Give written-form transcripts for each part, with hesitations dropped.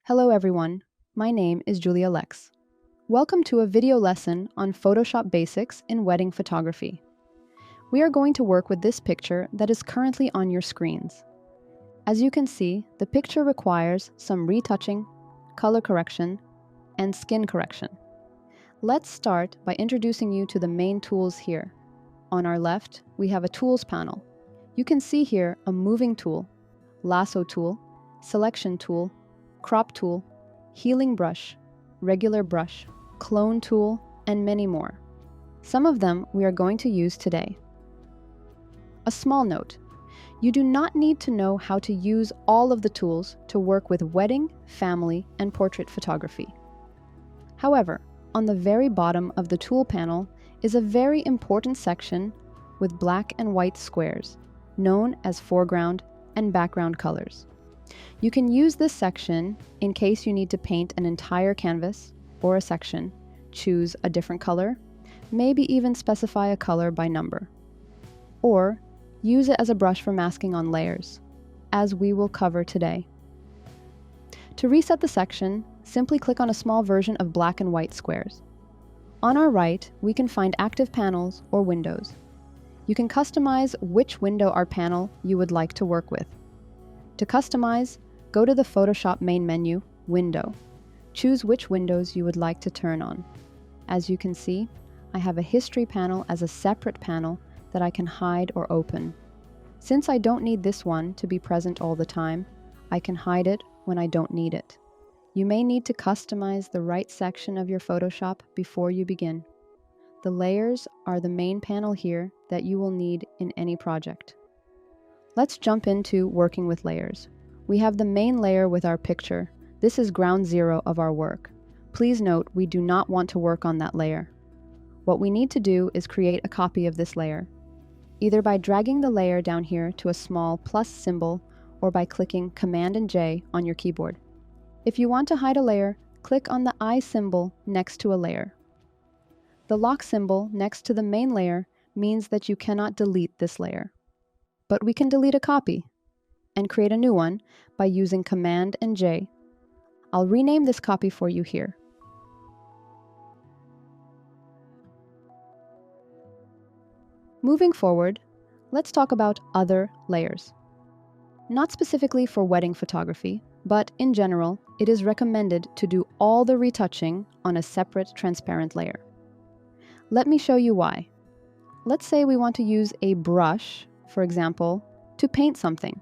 Hello everyone, my name is Julia Lex. Welcome to a video lesson on Photoshop basics in wedding photography. We are going to work with this picture that is currently on your screens. As you can see, the picture requires some retouching, color correction, and skin correction. Let's start by introducing you to the main tools here. On our left, we have a tools panel. You can see here a moving tool, lasso tool, selection tool, crop tool, healing brush, regular brush, clone tool, and many more. Some of them we are going to use today. A small note, you do not need to know how to use all of the tools to work with wedding, family, and portrait photography. However, on the very bottom of the tool panel is a very important section with black and white squares, known as foreground and background colors. You can use this section in case you need to paint an entire canvas or a section, choose a different color, maybe even specify a color by number. Or use it as a brush for masking on layers, as we will cover today. To reset the section, simply click on a small version of black and white squares. On our right, we can find active panels or windows. You can customize which window or panel you would like to work with. To customize, go to the Photoshop main menu, Window. Choose which windows you would like to turn on. As you can see, I have a history panel as a separate panel that I can hide or open. Since I don't need this one to be present all the time, I can hide it when I don't need it. You may need to customize the right section of your Photoshop before you begin. The layers are the main panel here that you will need in any project. Let's jump into working with layers. We have the main layer with our picture. This is ground zero of our work. Please note we do not want to work on that layer. What we need to do is create a copy of this layer, either by dragging the layer down here to a small plus symbol or by clicking Command and J on your keyboard. If you want to hide a layer, click on the I symbol next to a layer. The lock symbol next to the main layer means that you cannot delete this layer. But we can delete a copy and create a new one by using Command and J. I'll rename this copy for you here. Moving forward, let's talk about other layers. Not specifically for wedding photography, but in general, it is recommended to do all the retouching on a separate transparent layer. Let me show you why. Let's say we want to use a brush, for example, to paint something.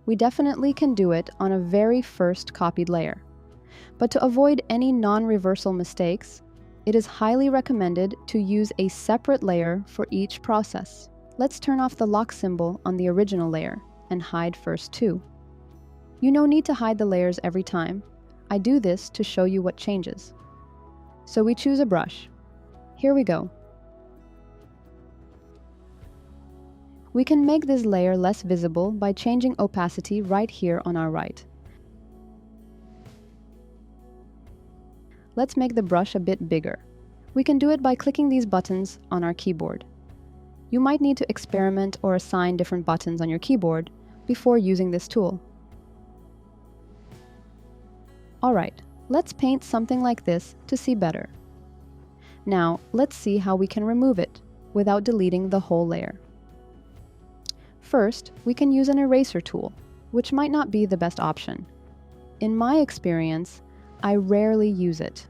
We definitely can do it on a very first copied layer. But to avoid any non-reversal mistakes, it is highly recommended to use a separate layer for each process. Let's turn off the lock symbol on the original layer and hide first two. You no need to hide the layers every time. I do this to show you what changes. So we choose a brush. Here we go. We can make this layer less visible by changing opacity right here on our right. Let's make the brush a bit bigger. We can do it by clicking these buttons on our keyboard. You might need to experiment or assign different buttons on your keyboard before using this tool. Alright, let's paint something like this to see better. Now, let's see how we can remove it without deleting the whole layer. First, we can use an eraser tool, which might not be the best option. In my experience, I rarely use it.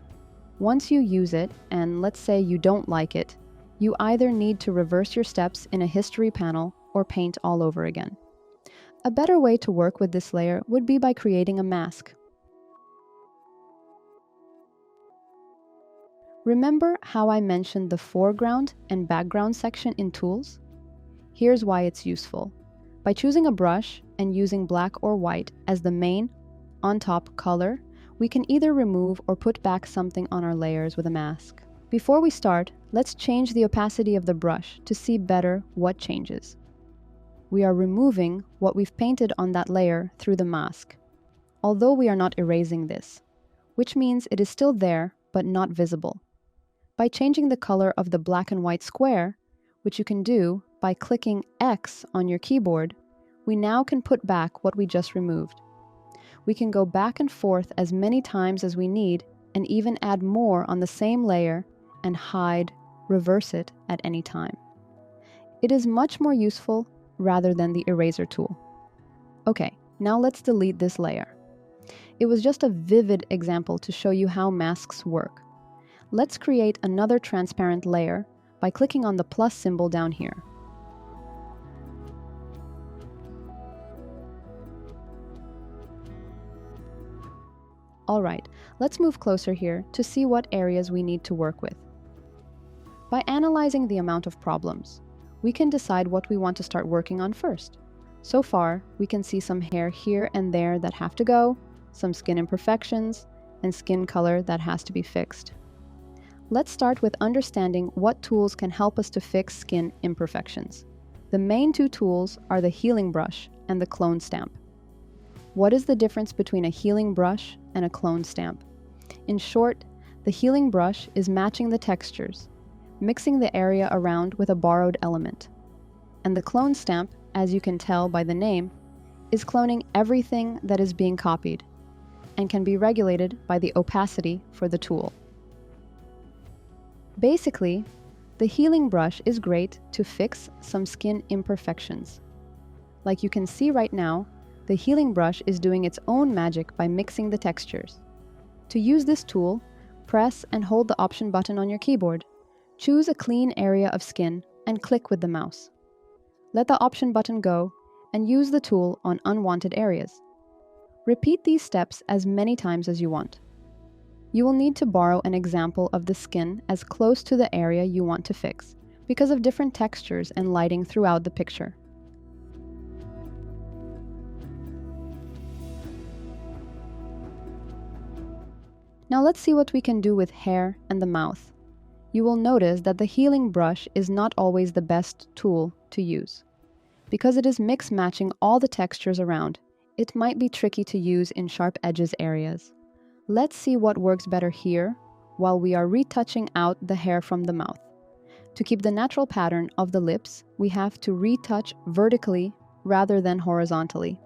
Once you use it, and let's say you don't like it, you either need to reverse your steps in a history panel or paint all over again. A better way to work with this layer would be by creating a mask. Remember how I mentioned the foreground and background section in Tools? Here's why it's useful. By choosing a brush and using black or white as the main, on-top color, we can either remove or put back something on our layers with a mask. Before we start, let's change the opacity of the brush to see better what changes. We are removing what we've painted on that layer through the mask, although we are not erasing this, which means it is still there but not visible. By changing the color of the black and white square, which you can do by clicking X on your keyboard, we now can put back what we just removed. We can go back and forth as many times as we need and even add more on the same layer and hide, reverse it at any time. It is much more useful rather than the eraser tool. Okay, now let's delete this layer. It was just a vivid example to show you how masks work. Let's create another transparent layer by clicking on the plus symbol down here. Alright, let's move closer here to see what areas we need to work with. By analyzing the amount of problems, we can decide what we want to start working on first. So far, we can see some hair here and there that have to go, some skin imperfections, and skin color that has to be fixed. Let's start with understanding what tools can help us to fix skin imperfections. The main two tools are the healing brush and the clone stamp. What is the difference between a healing brush and a clone stamp? In short, the healing brush is matching the textures, mixing the area around with a borrowed element. And the clone stamp, as you can tell by the name, is cloning everything that is being copied and can be regulated by the opacity for the tool. Basically, the healing brush is great to fix some skin imperfections. Like you can see right now, the healing brush is doing its own magic by mixing the textures. To use this tool, press and hold the Option button on your keyboard. Choose a clean area of skin and click with the mouse. Let the Option button go and use the tool on unwanted areas. Repeat these steps as many times as you want. You will need to borrow an example of the skin as close to the area you want to fix, because of different textures and lighting throughout the picture. Now let's see what we can do with hair and the mouth. You will notice that the healing brush is not always the best tool to use. Because it is mix matching all the textures around, it might be tricky to use in sharp edges areas. Let's see what works better here while we are retouching out the hair from the mouth. To keep the natural pattern of the lips, we have to retouch vertically rather than horizontally.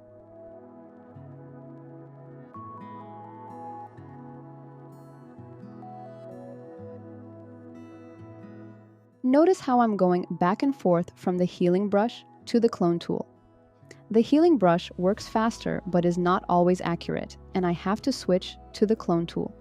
Notice how I'm going back and forth from the healing brush to the clone tool. The healing brush works faster but is not always accurate, and I have to switch to the clone tool.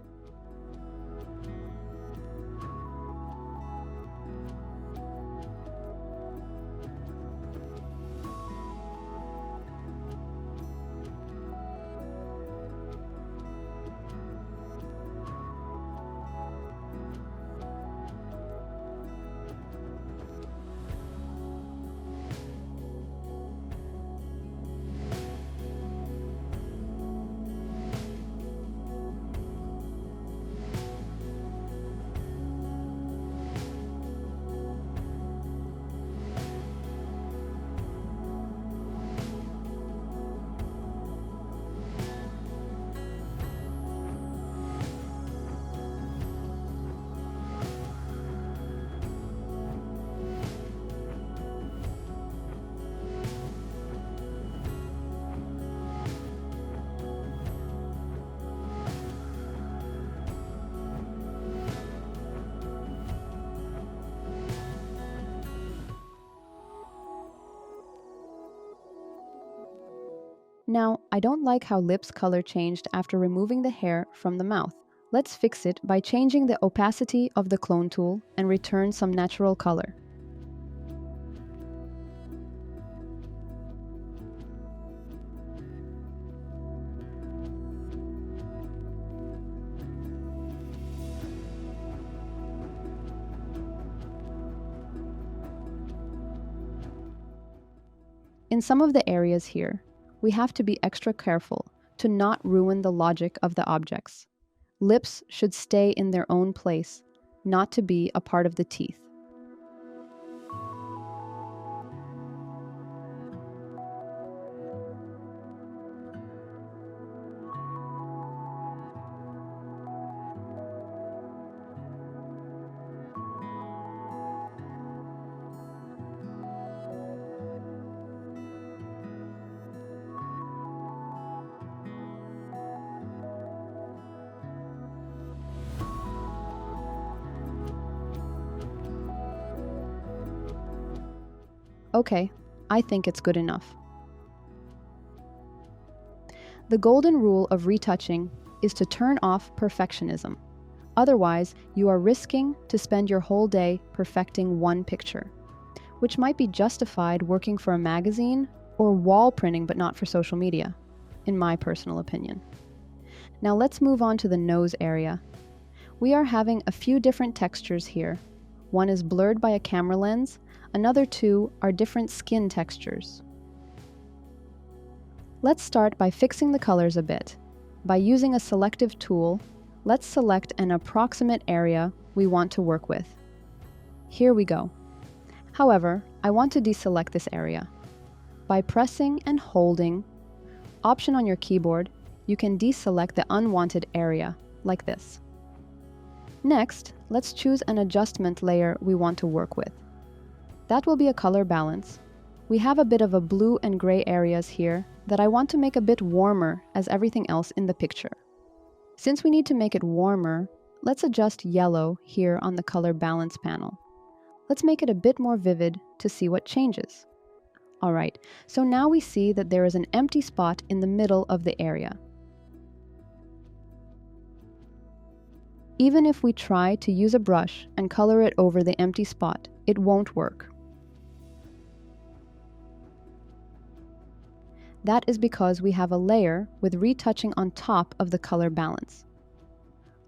Now, I don't like how lips color changed after removing the hair from the mouth. Let's fix it by changing the opacity of the clone tool and return some natural color. In some of the areas here, we have to be extra careful to not ruin the logic of the objects. Lips should stay in their own place, not to be a part of the teeth. Okay, I think it's good enough. The golden rule of retouching is to turn off perfectionism. Otherwise, you are risking to spend your whole day perfecting one picture, which might be justified working for a magazine or wall printing but not for social media, in my personal opinion. Now let's move on to the nose area. We are having a few different textures here. One is blurred by a camera lens, another two are different skin textures. Let's start by fixing the colors a bit. By using a selective tool, let's select an approximate area we want to work with. Here we go. However, I want to deselect this area. By pressing and holding Option on your keyboard, you can deselect the unwanted area, like this. Next, let's choose an adjustment layer we want to work with. That will be a color balance. We have a bit of a blue and gray areas here that I want to make a bit warmer as everything else in the picture. Since we need to make it warmer, let's adjust yellow here on the color balance panel. Let's make it a bit more vivid to see what changes. Alright, so now we see that there is an empty spot in the middle of the area. Even if we try to use a brush and color it over the empty spot, it won't work. That is because we have a layer with retouching on top of the color balance.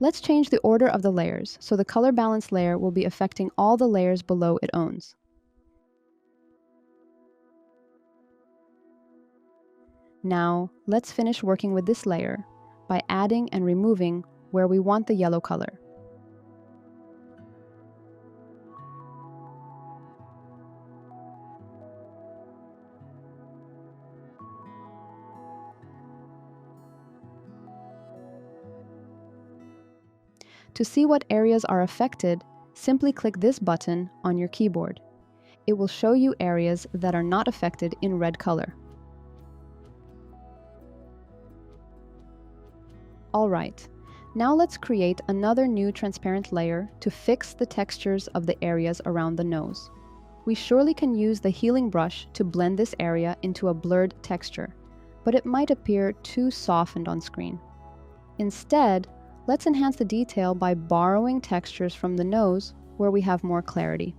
Let's change the order of the layers so the color balance layer will be affecting all the layers below it owns. Now, let's finish working with this layer by adding and removing where we want the yellow color. To see what areas are affected, simply click this button on your keyboard. It will show you areas that are not affected in red color. Alright, now let's create another new transparent layer to fix the textures of the areas around the nose. We surely can use the healing brush to blend this area into a blurred texture, but it might appear too softened on screen. Instead, let's enhance the detail by borrowing textures from the nose where we have more clarity.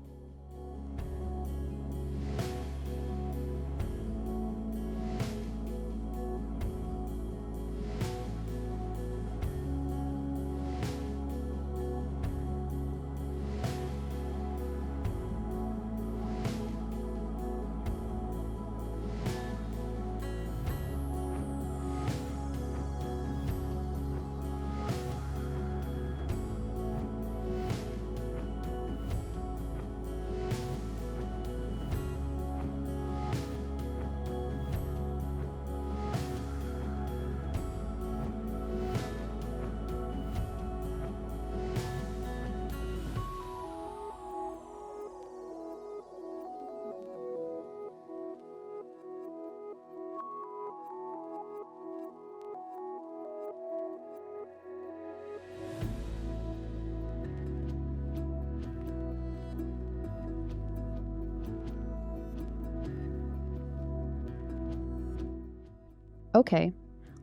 Okay,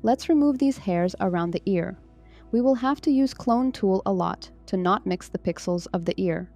let's remove these hairs around the ear. We will have to use Clone Tool a lot to not mix the pixels of the ear.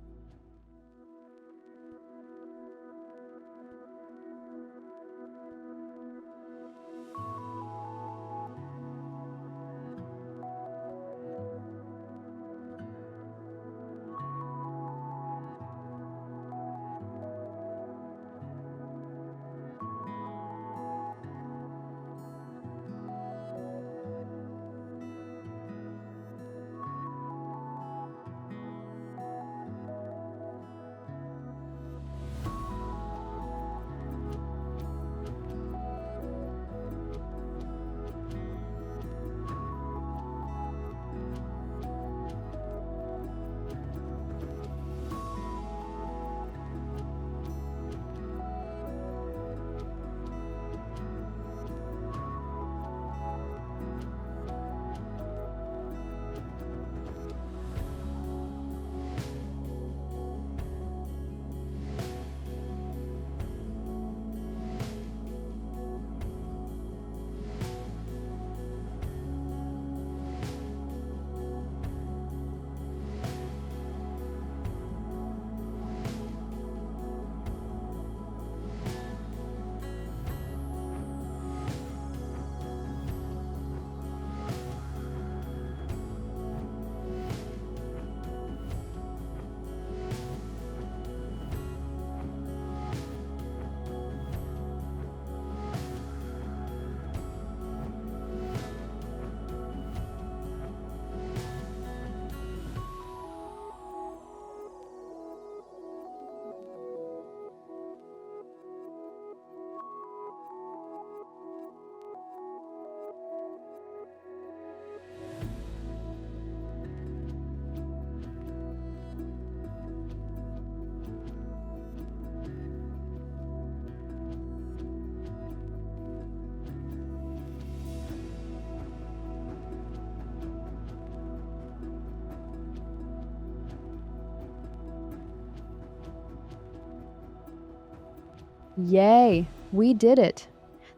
Yay! We did it!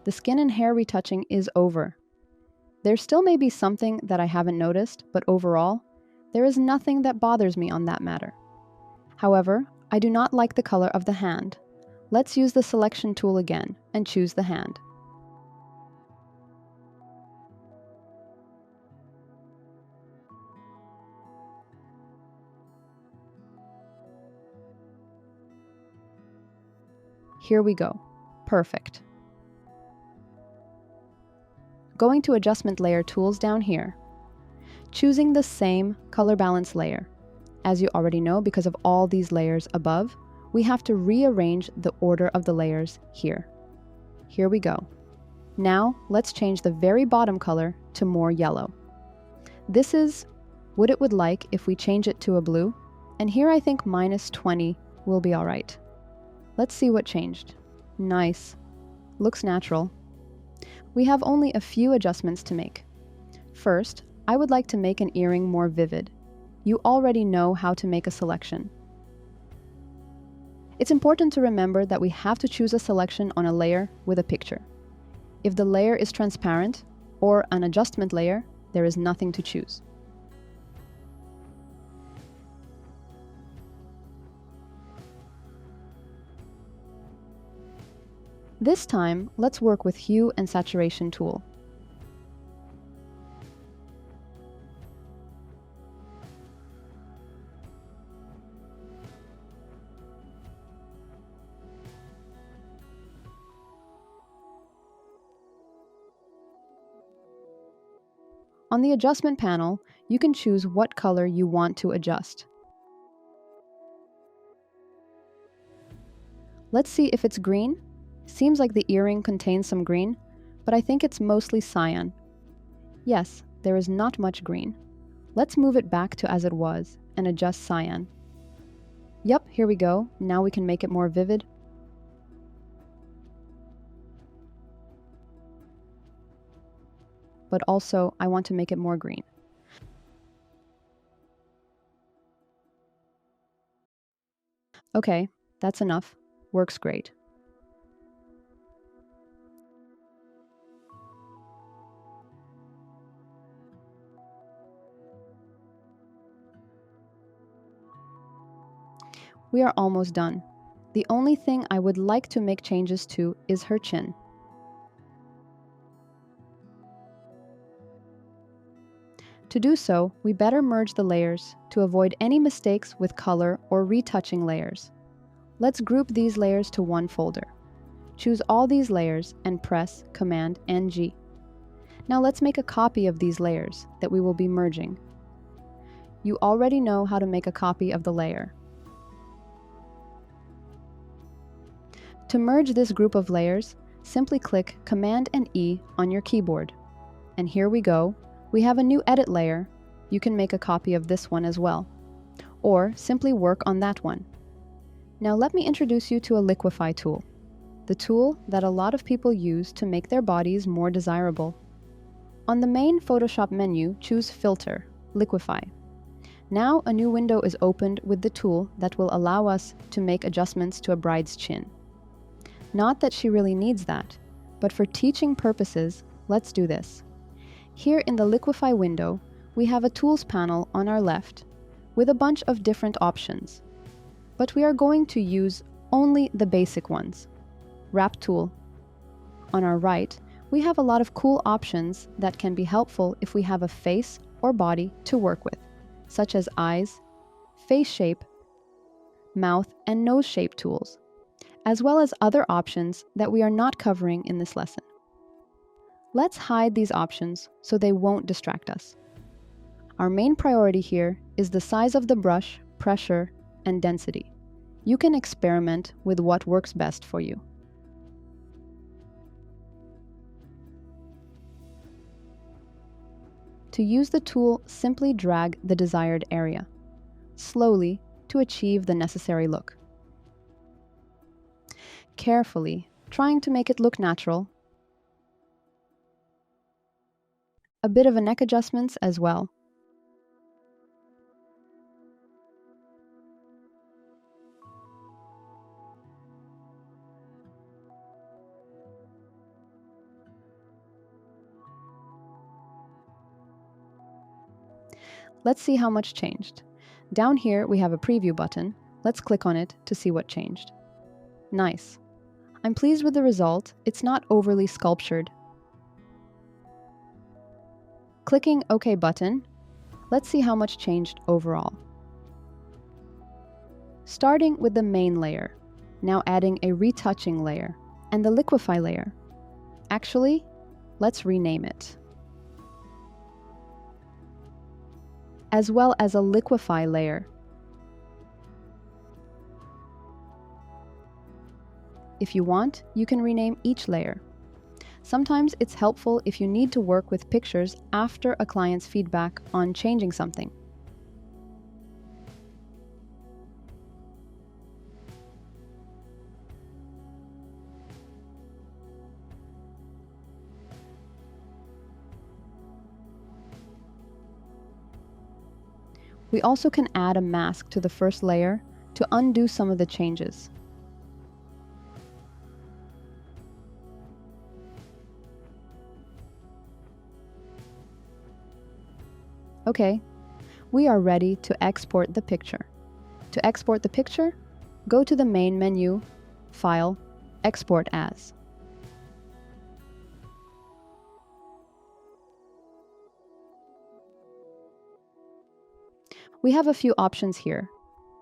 The skin and hair retouching is over. There still may be something that I haven't noticed, but overall, there is nothing that bothers me on that matter. However, I do not like the color of the hand. Let's use the selection tool again and choose the hand. Here we go. Perfect. Going to Adjustment Layer Tools down here. Choosing the same color balance layer. As you already know, because of all these layers above, we have to rearrange the order of the layers here. Here we go. Now, let's change the very bottom color to more yellow. This is what it would like if we change it to a blue, and here I think -20 will be all right. Let's see what changed. Nice. Looks natural. We have only a few adjustments to make. First, I would like to make an earring more vivid. You already know how to make a selection. It's important to remember that we have to choose a selection on a layer with a picture. If the layer is transparent or an adjustment layer, there is nothing to choose. This time, let's work with Hue and Saturation tool. On the adjustment panel, you can choose what color you want to adjust. Let's see if it's green. Seems like the earring contains some green, but I think it's mostly cyan. Yes, there is not much green. Let's move it back to as it was and adjust cyan. Yep, here we go. Now we can make it more vivid. But also, I want to make it more green. Okay, that's enough. Works great. We are almost done. The only thing I would like to make changes to is her chin. To do so, we better merge the layers to avoid any mistakes with color or retouching layers. Let's group these layers to one folder. Choose all these layers and press Command-N-G. Now let's make a copy of these layers that we will be merging. You already know how to make a copy of the layer. To merge this group of layers, simply click Command and E on your keyboard. And here we go. We have a new edit layer. You can make a copy of this one as well. Or simply work on that one. Now let me introduce you to a Liquify tool. The tool that a lot of people use to make their bodies more desirable. On the main Photoshop menu, choose Filter, Liquify. Now a new window is opened with the tool that will allow us to make adjustments to a bride's chin. Not that she really needs that, but for teaching purposes, let's do this. Here in the Liquify window, we have a Tools panel on our left with a bunch of different options. But we are going to use only the basic ones. Wrap tool. On our right, we have a lot of cool options that can be helpful if we have a face or body to work with, such as eyes, face shape, mouth and nose shape tools, as well as other options that we are not covering in this lesson. Let's hide these options so they won't distract us. Our main priority here is the size of the brush, pressure, and density. You can experiment with what works best for you. To use the tool, simply drag the desired area, slowly to achieve the necessary look. Carefully, trying to make it look natural. A bit of a neck adjustments as well. Let's see how much changed. Down here, we have a preview button. Let's click on it to see what changed. Nice. I'm pleased with the result. It's not overly sculptured. Clicking OK button, let's see how much changed overall. Starting with the main layer, now adding a retouching layer and the Liquify layer. Actually, let's rename it. As well as a Liquify layer. If you want, you can rename each layer. Sometimes it's helpful if you need to work with pictures after a client's feedback on changing something. We also can add a mask to the first layer to undo some of the changes. Okay, we are ready to export the picture. To export the picture, go to the main menu, File, Export As. We have a few options here.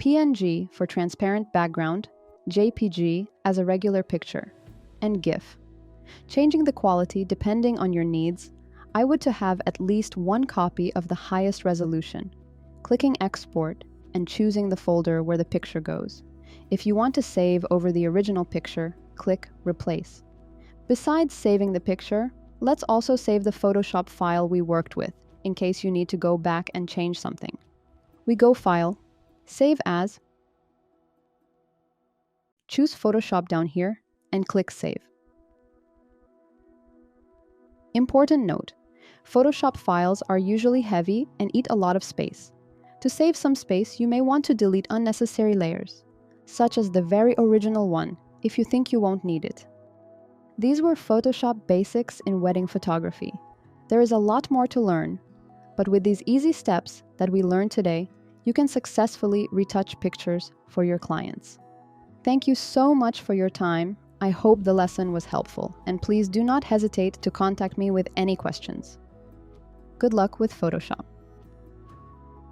PNG for transparent background, JPG as a regular picture, and GIF. Changing the quality depending on your needs, I would to have at least one copy of the highest resolution. Clicking Export and choosing the folder where the picture goes. If you want to save over the original picture, click Replace. Besides saving the picture, let's also save the Photoshop file we worked with, in case you need to go back and change something. We go File, Save As, choose Photoshop down here, and click Save. Important note, Photoshop files are usually heavy and eat a lot of space. To save some space, you may want to delete unnecessary layers, such as the very original one, if you think you won't need it. These were Photoshop basics in wedding photography. There is a lot more to learn, but with these easy steps that we learned today, you can successfully retouch pictures for your clients. Thank you so much for your time. I hope the lesson was helpful, and please do not hesitate to contact me with any questions. Good luck with Photoshop.